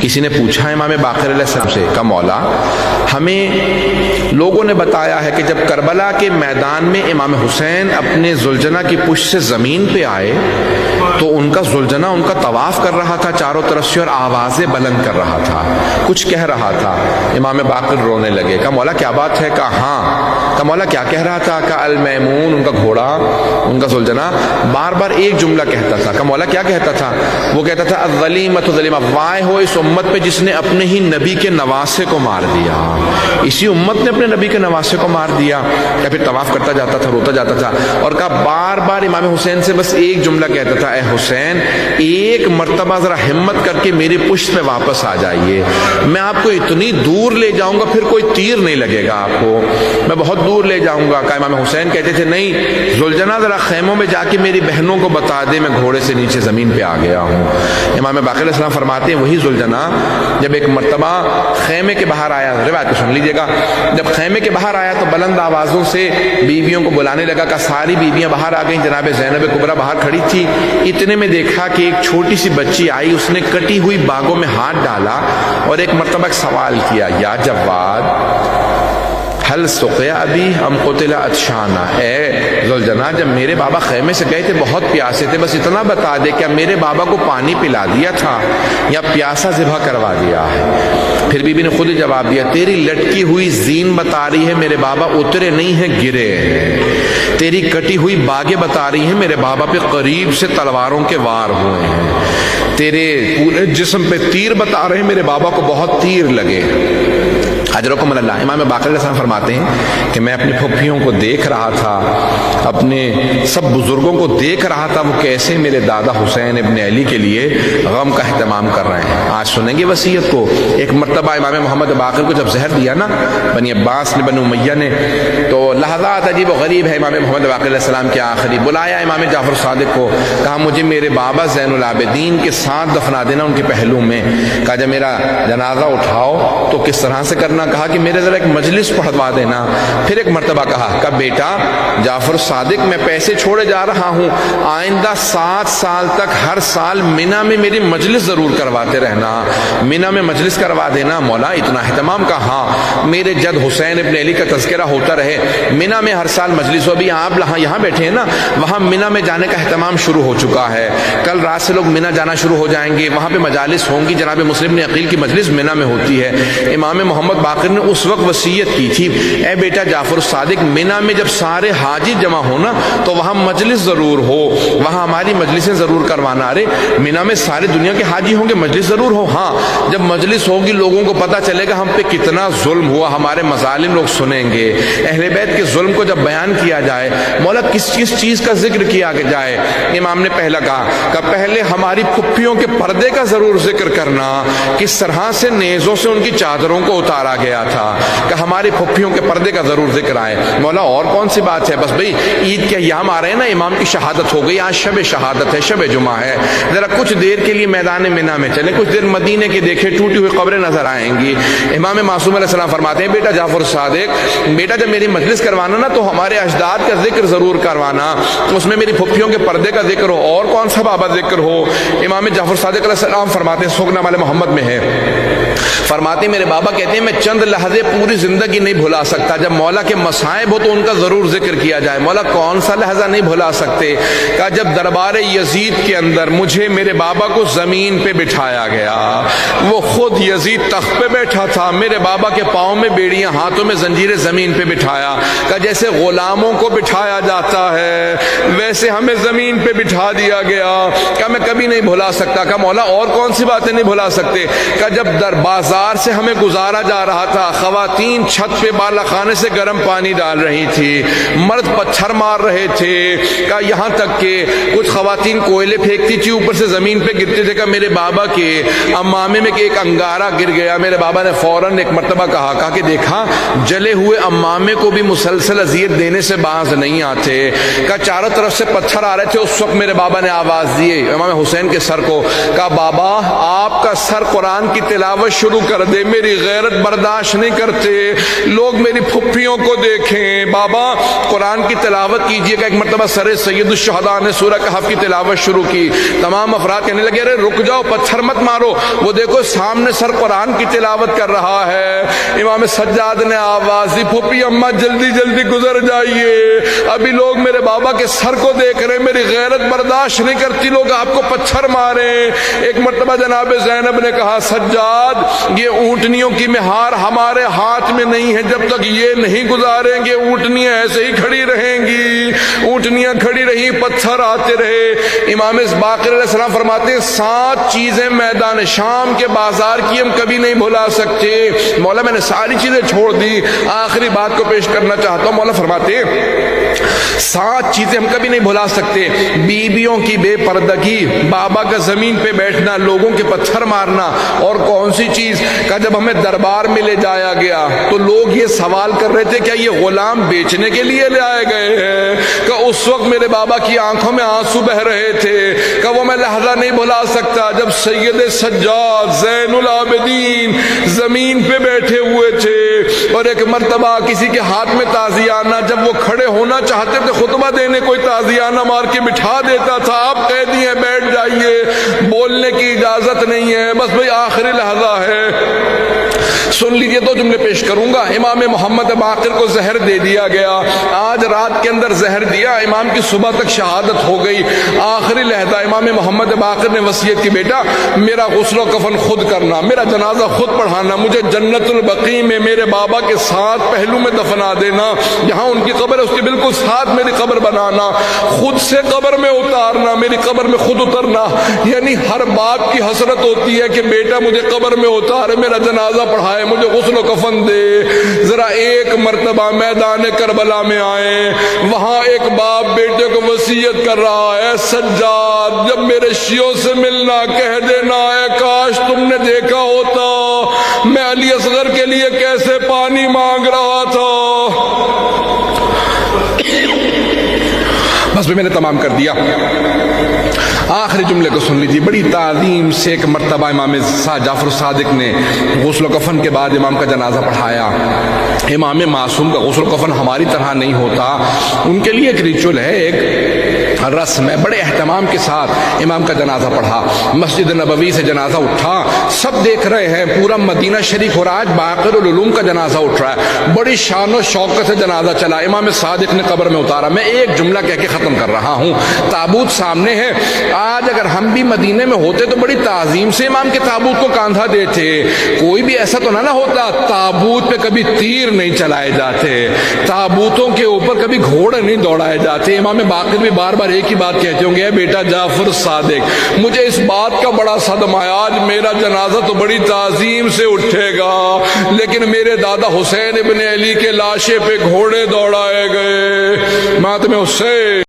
کسی نے پوچھا امام باقر علیہ السلام سے، کہا مولا ہمیں لوگوں نے بتایا ہے کہ جب کربلا کے میدان میں امام حسین اپنے زلجنہ کی پشت سے زمین پہ آئے تو ان کا زلجنہ ان کا طواف کر رہا تھا چاروں طرف سے اور آوازیں بلند کر رہا تھا، کچھ کہہ رہا تھا۔ امام باقر رونے لگے، کہا مولا کیا بات ہے؟ کہا ہاں۔ کہا مولا کیا کہہ رہا تھا؟ کہا المیمون، ان کا گھوڑا، ان کا زلجنہ بار بار ایک جملہ کہتا تھا۔ کہا مولا کیا کہتا تھا؟ وہ کہتا تھا الظلیمۃ ظلیمہ، وائے ہو اس امت پہ جس نے اپنے ہی نبی کے نواسے کو مار دیا، اسی امت نے اپنے نبی کے نواسے کو مار دیا۔ یا پھر طواف کرتا جاتا تھا، روتا جاتا تھا، اور کہا بار بار امام حسین سے بس ایک جملہ کہتا تھا، اے حسین ایک مرتبہ ذرا ہمت کر کے میری پشت پہ واپس آ جائیے، میں آپ کو اتنی دور لے جاؤں گا پھر کوئی تیر نہیں لگے گا آپ کو، میں بہت دور لے جاؤں گا۔ کہا امام حسین کہتے تھے نہیں زلجنہ ذرا خیموں میں جا کے میری بہنوں کو بتا دے میں گھوڑے سے نیچے زمین پہ آ گیا ہوں۔ امام باقر علیہ السلام فرماتے ہیں وہی زلجنہ جب ایک مرتبہ خیمے کے باہر آیا، روایت کو سن لیجیے گا، جب خیمے کے باہر آیا تو بلند آوازوں سے بیویوں کو بلانے لگا، کہ ساری بیویاں باہر آ گئیں، جناب زینب کبریٰ باہر کھڑی تھی۔ اتنے میں دیکھا کہ ایک چھوٹی سی بچی آئی، اس نے کٹی ہوئی باغوں میں ہاتھ ڈالا اور ایک مرتبہ ایک سوال کیا، یا جواد حل سقیا ابی ہم قتل عطشانا، اے زلجنہ جب میرے بابا خیمے سے گئے تھے بہت پیاسے تھے، بس اتنا بتا دے کیا میرے بابا کو پانی پلا دیا تھا یا پیاسا ذبح کروا دیا ہے؟ پھر بی بی نے خود ہی جواب دیا، تیری لٹکی ہوئی زین بتا رہی ہے میرے بابا اترے نہیں ہیں گرے ہیں، تیری کٹی ہوئی باغیں بتا رہی ہیں میرے بابا پہ قریب سے تلواروں کے وار ہوئے ہیں، تیرے پورے جسم پہ تیر بتا رہے ہیں میرے بابا کو بہت تیر لگے۔ اجرکم اللہ۔ امام باقر علیہ السلام فرماتے ہیں کہ میں اپنی پھپھیوں کو دیکھ رہا تھا، اپنے سب بزرگوں کو دیکھ رہا تھا، وہ کیسے میرے دادا حسین ابن علی کے لیے غم کا اہتمام کر رہے ہیں۔ آج سنیں گے وصیت کو۔ ایک مرتبہ امام محمد باقر کو جب زہر دیا نا بنی عباس نے، بنو امیہ نے، تو لحظات عجیب و غریب ہے امام محمد باقر علیہ السلام کے آخری، بلایا امام جعفر صادق کو، کہا مجھے میرے بابا زین العابدین کے ساتھ دفنا دینا ان کے پہلو میں۔ کہا جب میرا جنازہ اٹھاؤ تو کس طرح سے کرنا؟ کہا کہ میرے ذرا ایک مجلس پڑھوا دینا۔ پھر ایک مرتبہ کہا بیٹا جعفر صادق میں پیسے چھوڑے جا رہا ہوں، آئندہ 7 سال تک ہر سال مینا میں میری مجلس ضرور کرواتے رہنا، مینا میں مجلس کروا دینا۔ مولا اتنا اہتمام؟ کا ہاں میرے جد حسین ابن علی کا تذکرہ ہوتا رہے، مینا میں ہر سال مجلس ہو۔ ابھی آپ یہاں بیٹھے ہیں نا، وہاں مینا میں جانے کا اہتمام شروع ہو چکا ہے، کل رات سے لوگ مینا جانا شروع ہو جائیں گے، وہاں پہ مجالس ہوں گی، جناب مسلم بن عقیل کی مجلس مینا میں ہوتی ہے۔ امام محمد باقر نے اس وقت وصیت کی تھی، اے بیٹا جعفر صادق مینا میں جب سارے حاجی جمع ہونا تو وہاں مجلس ضرور ہو، وہاں ہماری مجلسیں ضرور کروانا۔ ارے مینا میں ساری دنیا کے حاجی ہوں گے، مجلس ضرور ہو۔ ہاں جب مجلس ہوگی لوگوں کو پتہ چلے گا ہم پہ کتنا ظلم ہوا، ہمارے مظالم لوگ سنیں گے، اہل بیت کے ظلم کو جب بیان کیا جائے، مولا کس چیز کا ذکر کیا جائے؟ امام نے پہلا کہا کہ پہلے ہماری پھپھیوں کے پردے کا ضرور ذکر کرنا، کس طرح سے نیزوں سے ان کی چادروں کو اتارا گیا تھا، کہ ہماری پھپھیوں کے پردے کا ضرور ذکر آئے۔ مولا اور کون سی بات ہے؟ بس بھئی عید کے ایام آ رہے ہیں نا، امام کی شہادت ہو گئی، آج شب شہادت ہے، شب جمعہ ہے، ذرا کچھ دیر کے لیے میدان مینا میں چلیں، کچھ دیر مدینے کی دیکھیں، ٹوٹی ہوئی قبریں نظر آئیں گی۔ امام معصوم علیہ السلام فرماتے ہیں بیٹا جعفر صادق، بیٹا جب میری مجلس کروانا نا تو ہمارے اجداد کا ذکر ضرور کروانا، اس میں میری پھپھیوں کے پردے کا ذکر ہو، اور کون سا بابا ذکر ہو۔ امام جعفر صادق علیہ السلام فرماتے ہیں، سخن مال محمد میں ہے، فرماتے ہیں میرے بابا کہتے ہیں میں چند لحظے پوری زندگی نہیں بھلا سکتا، جب مولا کے مصائب ہو تو ان کا ضرور ذکر کیا جائے۔ مولا کون سا لحظہ نہیں بھلا سکتے؟ کہ جب دربار یزید کے اندر مجھے میرے بابا کو زمین پہ بٹھایا گیا، وہ خود یزید تخت پہ بیٹھا تھا، میرے بابا کے پاؤں میں بیڑیاں، ہاتھوں میں زنجیریں، زمین پہ بٹھایا، کہ جیسے غلاموں کو بٹھایا جاتا ہے ویسے ہمیں زمین پہ بٹھا دیا گیا، کہ میں کبھی نہیں بھلا سکتا۔ کہ مولا اور کون سی باتیں نہیں بھلا سکتے؟ کہ جب در بازار سے ہمیں گزارا جا رہا تھا، خواتین چھت پہ بالا خانے سے گرم پانی ڈال رہی تھی، مرد پتھر مار رہے تھے، کہ یہاں تک کہ کچھ خواتین کوئلے پھینکتی تھی، اوپر سے زمین پہ گرتے تھے، کہ میرے بابا کے امامے میں ایک انگارہ گر گیا، میرے بابا نے فوراً ایک مرتبہ کہا کہ دیکھا جلے ہوئے امامے کو بھی مسلسل اذیت دینے سے باز نہیں آتے، کہ چاروں طرف سے پتھر آ رہے تھے، اس وقت میرے بابا نے آواز دیے امام حسین کے سر کو، کہا بابا آپ کا سر قرآن کی تلاوت شروع کر دے، میری غیرت برداشت برداشت نہیں کرتے. لوگ میری پھپھیوں کو دیکھیں. بابا قرآن کی تلاوت کیجئے گا. ایک مرتبہ سر سید الشہداء نے سورہ کہف کی تلاوت شروع کی. تمام افراد کہنے لگے ارے رک جاؤ, پتھر مت مارو. وہ دیکھو سامنے سر قرآن کی تلاوت کر رہا ہے. امام سجاد نے آواز دی, پھپھی اماں جلدی جلدی گزر جائیے, ابھی لوگ میرے بابا کے سر کو دیکھ رہے ہیں, میری غیرت برداشت نہیں کرتی, لوگ آپ کو پتھر ماریں. ایک مرتبہ جناب زینب نے کہا سجاد یہ اونٹنیوں کی مہار ہمارے ہاتھ میں نہیں ہے, جب تک یہ نہیں گزاریں گے اونٹنیاں ایسے ہی کھڑی رہیں گی. اونٹنیاں کھڑی رہی, پتھر آتے رہے. امام باقر علیہ السلام فرماتے ہیں 7 چیزیں میدان شام کے بازار کی ہم کبھی نہیں بھلا سکتے. مولا میں نے ساری چیزیں چھوڑ دی, آخری بات کو پیش کرنا چاہتا ہوں. مولا فرماتے ہیں 7 چیزیں ہم کبھی نہیں بھلا سکتے. بیویوں کی بے پردگی, بابا کا زمین پہ بیٹھنا, لوگوں کے پتھر مارنا, اور کون سی چیز کا جب ہمیں دربار میں لے جایا گیا تو لوگ یہ سوال کر رہے تھے کیا یہ غلام بیچنے کے لیے لے آئے گئے ہیں, کہ اس وقت میرے بابا کی آنکھوں میں آنسو بہ رہے تھے, کہ وہ میں لحظہ نہیں بھلا سکتا جب سید سجاد زین العابدین زمین پہ بیٹھے ہوئے تھے, اور ایک مرتبہ کسی کے ہاتھ میں تازیانہ, جب وہ کھڑے ہونا چاہتے تھے خطبہ دینے, کوئی تازیانہ مار کے بٹھا دیتا تھا, آپ قیدی ہیں بیٹھ جائیے, بولنے کی اجازت نہیں ہے, بس بھئی آخری لحظہ ہے. سن لیجئے 2 جملے پیش کروں گا. امام محمد باقر کو زہر دے دیا گیا, آج رات کے اندر زہر دیا, امام کی صبح تک شہادت ہو گئی. آخری لحظہ امام محمد باقر نے وصیت کی بیٹا میرا غسل و کفن خود کرنا, میرا جنازہ خود پڑھانا, مجھے جنت البقیع میں میرے بابا کے ساتھ پہلو میں دفنا دینا, جہاں ان کی قبر ہے اس کے بالکل ساتھ میری قبر بنانا, خود سے قبر میں اتارنا, میری قبر میں خود اترنا. یعنی ہر باپ کی حسرت ہوتی ہے کہ بیٹا مجھے قبر میں اتارے, میرا جنازہ پڑھائے, مجھے غسل و کفن دے. ذرا ایک مرتبہ میدان کربلا میں آئے, وہاں ایک باپ بیٹے کو وصیت کر رہا ہے سجاد جب میرے شیعوں سے ملنا کہہ دینا اے کاش تم نے دیکھا ہوتا میں علی اصغر کے لیے کیسے پانی مانگ رہا تھا. بس بھی میں نے تمام کر دیا. آخری جملے کو سن لیجیے. بڑی تعظیم سے ایک مرتبہ امام جعفر صادق نے غسل و کفن کے بعد امام کا جنازہ پڑھایا. امام معصوم کا غسل و کفن ہماری طرح نہیں ہوتا, ان کے لیے ایک ریچول ہے, ایک رسم ہے. بڑے اہتمام کے ساتھ امام کا جنازہ پڑھا, مسجد نبوی سے جنازہ اٹھا, سب دیکھ رہے ہیں, پورا مدینہ شریف ہو رہا ہے, باقر العلوم کا جنازہ اٹھ رہا ہے, بڑی شان و شوقت سے جنازہ چلا. امام صادق نے قبر میں اتارا. میں ایک جملہ کہہ کے ختم کر رہا ہوں. تابوت سامنے ہے. آج اگر ہم بھی مدینے میں ہوتے تو بڑی تعظیم سے امام کے تابوت کو کاندھا دیتے. کوئی بھی ایسا تو نہ ہوتا تابوت پہ کبھی تیر نہیں چلائے جاتے, تابوتوں کے اوپر کبھی گھوڑے نہیں دوڑائے جاتے. امام باقر بھی بار بار ایک ہی بات کہتے ہوں گے, اے بیٹا جعفر صادق مجھے اس بات کا بڑا صدمہ ہے, آج میرا جنازہ تو بڑی تعظیم سے اٹھے گا لیکن میرے دادا حسین ابن علی کے لاشے پہ گھوڑے دوڑائے گئے. میں تمہیں اس سے